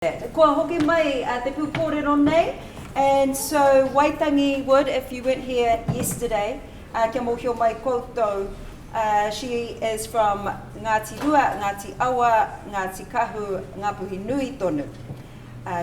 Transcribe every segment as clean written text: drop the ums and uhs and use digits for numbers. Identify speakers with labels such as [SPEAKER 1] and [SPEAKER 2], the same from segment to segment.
[SPEAKER 1] Kua hoki mai te pūkōrero nei, and so Waitangi would, if you weren't here yesterday, kia mōhio mai koutou, she is from Ngāti Rua, Ngāti Awa, Ngāti Kahu, Ngāpuhi Nui tonu.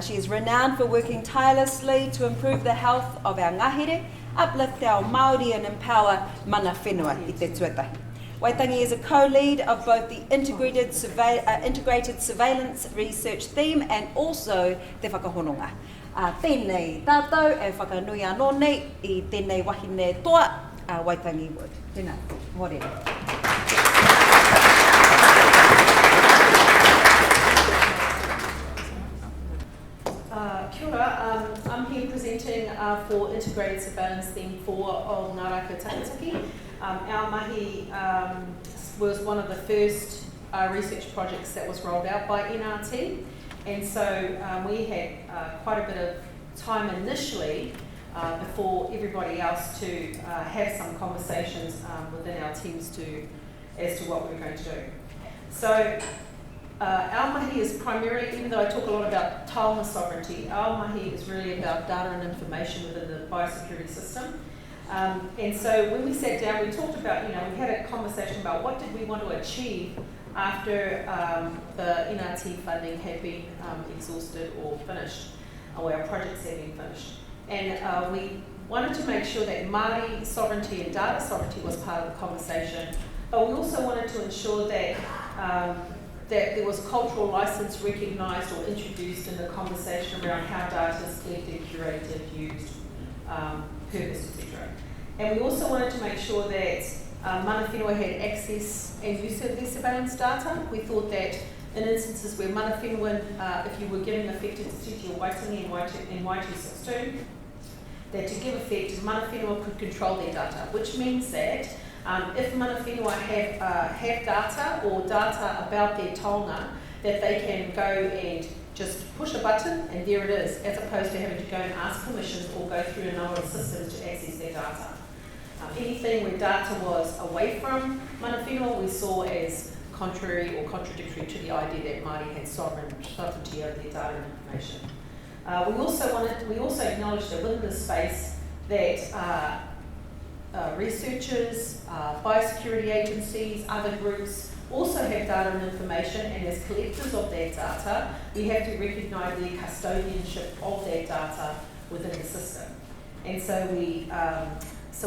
[SPEAKER 1] She is renowned for working tirelessly to improve the health of our ngahere, uplift our Māori and empower mana whenua I te tuatahi. Waitangi is a co-lead of both the integrated surveillance research theme and also te whakahononga. Tēnei tātou e whakanui anō nei I tēnei wahine toa Waitangi would. Tēnā, mōrere.
[SPEAKER 2] Kia ora, I'm here presenting for integrated surveillance theme 4 of Ngā Rākau Taketake. Our mahi was one of the first research projects that was rolled out by NRT, and so we had quite a bit of time initially before everybody else to have some conversations within our teams as to what we were going to do. So our mahi is primarily, even though I talk a lot about taonga sovereignty, our mahi is really about data and information within the biosecurity system. And so when we sat down, we talked about, we had a conversation about what did we want to achieve after the NRT funding had been exhausted or finished, or our projects had been finished. And we wanted to make sure that Māori sovereignty and data sovereignty was part of the conversation, but we also wanted to ensure that that there was cultural license recognised or introduced in the conversation around how data is collected, curated, used, purpose, etc. And we also wanted to make sure that mana whenua had access and use of their surveillance data. We thought that in instances where mana whenua, if you were giving effect to the Te Waitangi and Y262, that to give effect, mana whenua could control their data, which means that if mana whenua have data or data about their taonga, that they can go and just push a button and there it is, as opposed to having to go and ask permissions or go through a number of systems to access their data. Anything where data was away from mana whenua we saw as contrary or contradictory to the idea that Māori had sovereignty over their data and information. We also acknowledged that within this space that researchers, biosecurity agencies, other groups also have data and information, and as collectors of that data, we have to recognise the custodianship of that data within the system. And so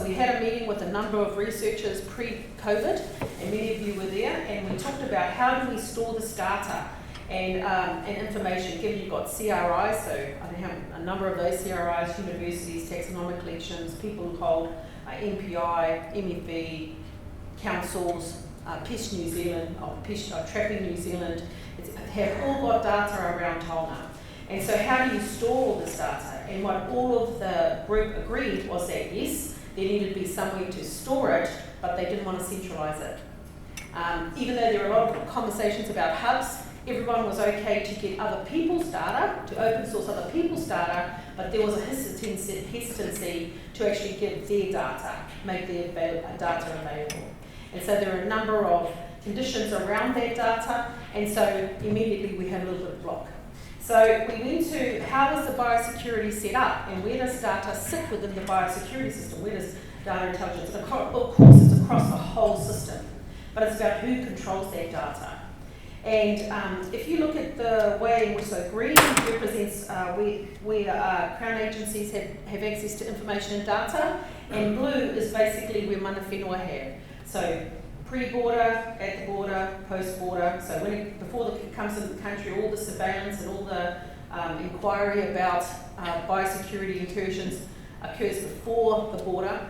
[SPEAKER 2] we had a meeting with a number of researchers pre-COVID, and many of you were there, and we talked about how do we store this data and information, given you've got CRIs, so I have a number of those CRIs, universities, taxonomic collections, people who hold MPI, MFB, councils, Pest New Zealand, Trapping New Zealand, have all got data around taonga. And so how do you store all this data? And what all of the group agreed was that yes, there needed to be somewhere to store it, but they didn't want to centralise it. Even though there were a lot of conversations about hubs, everyone was okay to get other people's data, to open source other people's data, but there was a hesitancy to actually give their data, make their data available. And so there are a number of conditions around that data, and so immediately we had a little bit of block. So we went to how is the biosecurity set up, and where does data sit within the biosecurity system? Where does data intelligence? Of course, it's across the whole system, but it's about who controls that data. And if you look at the way in which green represents where Crown agencies have access to information and data, and blue is basically where mana whenua have. So pre-border, at the border, post-border. So before it comes into the country, all the surveillance and all the inquiry about biosecurity incursions occurs before the border.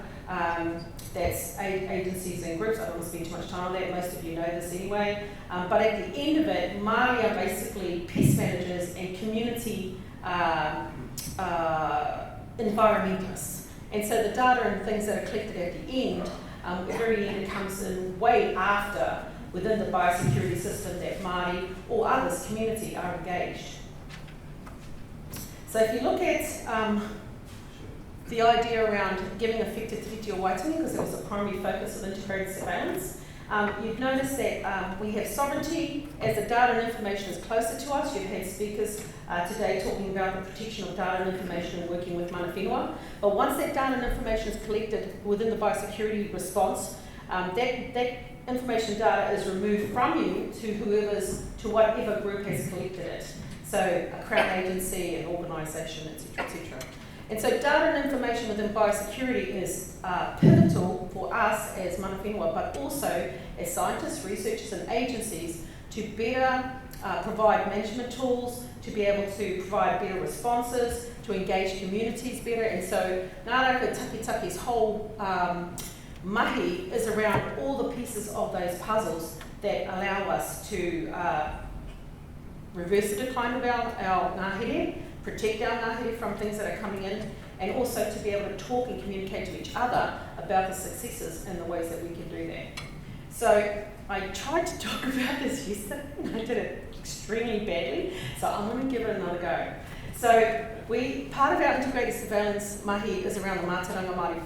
[SPEAKER 2] That's agencies and groups. I don't want to spend too much time on that. Most of you know this anyway. But at the end of it, Māori are basically pest managers and community environmentalists. And so the data and things that are collected at the end, the very end comes in way after within the biosecurity system that Māori or others, community, are engaged. So if you look at the idea around giving effect to Te Waitangi, because it was a primary focus of integrated surveillance, You've noticed that we have sovereignty as the data and information is closer to us. You've had speakers today talking about the protection of data and information and working with mana whenua. But once that data and information is collected within the biosecurity response, that information data is removed from you to whatever group has collected it. So a Crown agency, an organisation, etc., etc. And so data and information within biosecurity is pivotal for us as mana whenua, but also as scientists, researchers and agencies to better provide management tools, to be able to provide better responses, to engage communities better. And so Ngā Rākau Taketake's whole mahi is around all the pieces of those puzzles that allow us to reverse the decline of our ngahere, protect our ngahere from things that are coming in, and also to be able to talk and communicate to each other about the successes and the ways that we can do that. So I tried to talk about this yesterday, and I did it extremely badly, so I'm going to give it another go. So part of our integrated surveillance mahi is around the Mātauranga Māori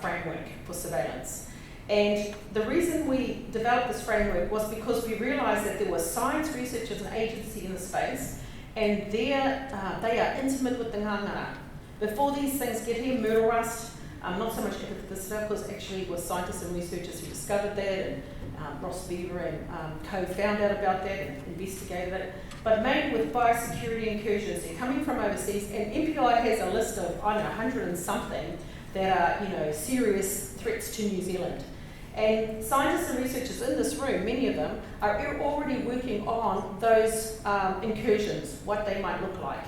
[SPEAKER 2] framework for surveillance. And the reason we developed this framework was because we realised that there were science researchers and agencies in the space, and they are intimate with the ngangara. Before these things get here, myrtle rust, not so much epiphyticity, because actually it was scientists and researchers who discovered that, and Ross Beaver and Co found out about that and investigated it. But mainly with biosecurity incursions, they're coming from overseas, and MPI has a list of, 100 and something that are, serious threats to New Zealand. And scientists and researchers in this room, many of them, are already working on those incursions, what they might look like.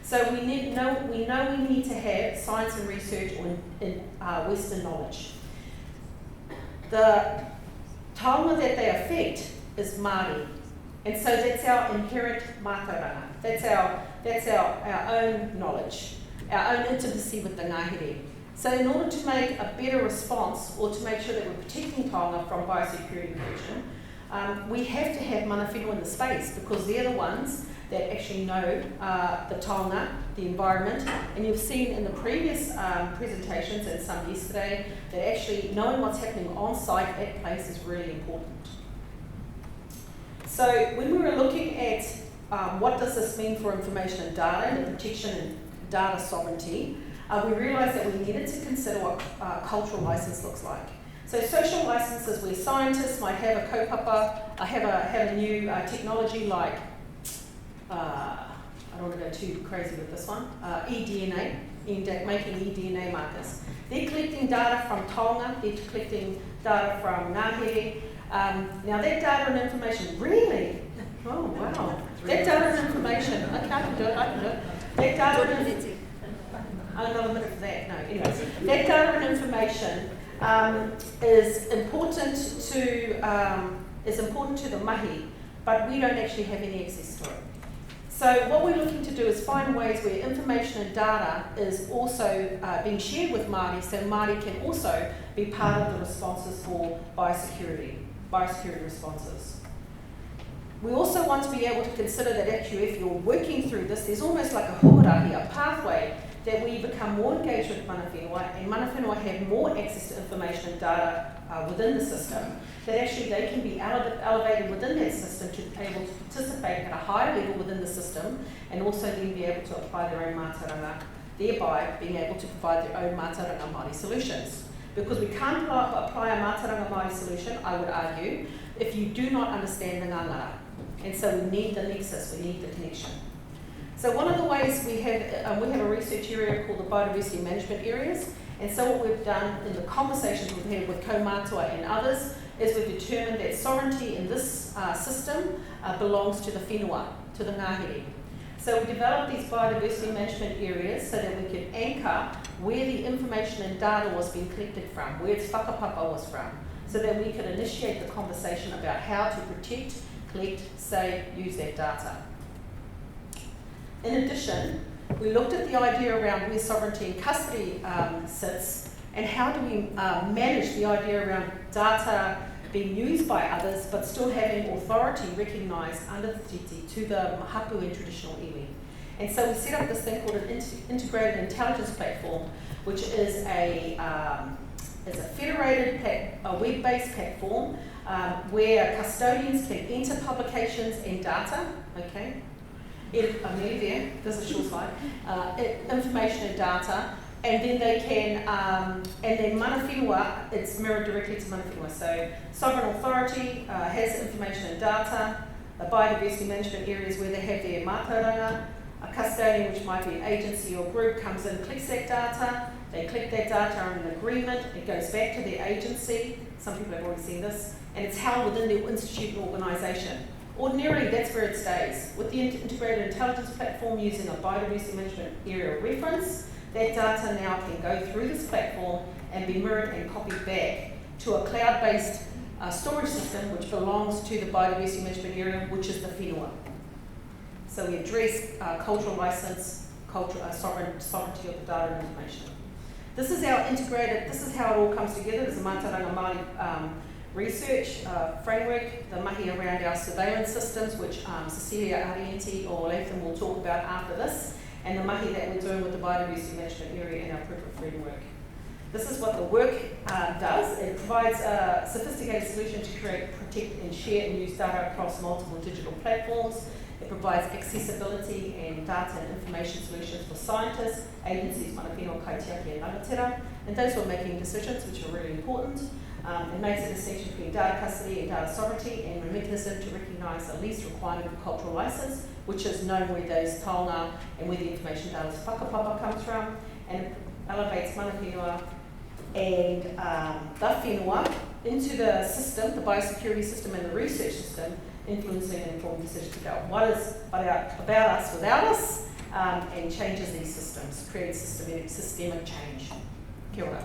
[SPEAKER 2] So we know we need to have science and research in Western knowledge. The taonga that they affect is Māori, and so that's our inherent mātauranga. That's our own knowledge, our own intimacy with the ngahere. So in order to make a better response, or to make sure that we're protecting taonga from biosecurity incursion, we have to have mana whenua in the space, because they're the ones that actually know the taonga, the environment. And you've seen in the previous presentations, and some yesterday, that actually knowing what's happening on site at place is really important. So when we were looking at what does this mean for information and data, and the protection and data sovereignty, we realised that we needed to consider what cultural licence looks like. So social licences where scientists might have a kaupapa, have a new technology like, I don't want to go too crazy with this one, eDNA, making eDNA markers. They're collecting data from taonga, they're collecting data from ngahere. Now that data and information, really? Oh wow. That data and information, okay, I can do it. That data and another minute for that. No, anyways, that data and information is important to the mahi, but we don't actually have any access to it. So what we're looking to do is find ways where information and data is also being shared with Māori, so Māori can also be part of the responses for biosecurity responses. We also want to be able to consider that actually if you're working through this, there's almost like a huarahi, a pathway that we become more engaged with mana whenua, and mana whenua have more access to information and data within the system, that actually they can be elevated within that system to be able to participate at a higher level within the system, and also then be able to apply their own mātauranga, thereby being able to provide their own mātauranga Māori solutions. Because we can't apply a mātauranga Māori solution, I would argue, if you do not understand the ngangara. And so we need the nexus, we need the connection. So one of the ways we have a research area called the biodiversity management areas, and so what we've done in the conversations we've had with Kaumātua and others is we've determined that sovereignty in this system belongs to the whenua, to the ngahere. So we developed these biodiversity management areas so that we could anchor where the information and data was being collected from, where its whakapapa was from, so that we could initiate the conversation about how to protect, collect, save, use that data. In addition, we looked at the idea around where sovereignty and custody sits, and how do we manage the idea around data being used by others but still having authority recognised under the titi to the hapu and traditional iwi. And so we set up this thing called an integrated intelligence platform, which is a federated, a web-based platform where custodians can enter publications and data, okay? I'm nearly there, there's a short slide. Information and data, and then they can, and then mana whenua, it's mirrored directly to mana whenua. So sovereign authority has information and data, the biodiversity management areas where they have their mātauranga, a custodian, which might be an agency or group, comes in, collects that data, they collect that data on an agreement, it goes back to their agency, some people have already seen this, and it's held within their institute and organisation. Ordinarily, that's where it stays. With the integrated intelligence platform using a biodiversity management area reference, that data now can go through this platform and be mirrored and copied back to a cloud-based storage system which belongs to the biodiversity management area, which is the whenua. So we address cultural license, sovereignty of the data and information. This is our integrated, this is how it all comes together. There's a Mātauranga Māori research framework, the mahi around our surveillance systems, which Cecilia Arienti or Latham will talk about after this, and the mahi that we're doing with the biodiversity management area in our proof of framework. This is what the work does. It provides a sophisticated solution to create, protect and share and use data across multiple digital platforms. It provides accessibility and data and information solutions for scientists, agencies, mana whenua, kaitiaki and rangatira, and those who are making decisions, which are really important. It makes a distinction between data custody and data sovereignty, and a mechanism to recognise the least requirement of cultural licence, which is knowing where those taonga and where the information data's whakapapa comes from, and it elevates mana whenua and the whenua into the system, the biosecurity system and the research system, influencing and informing decisions about what is about us without us, and changes these systems, creates systemic change. Kia ora.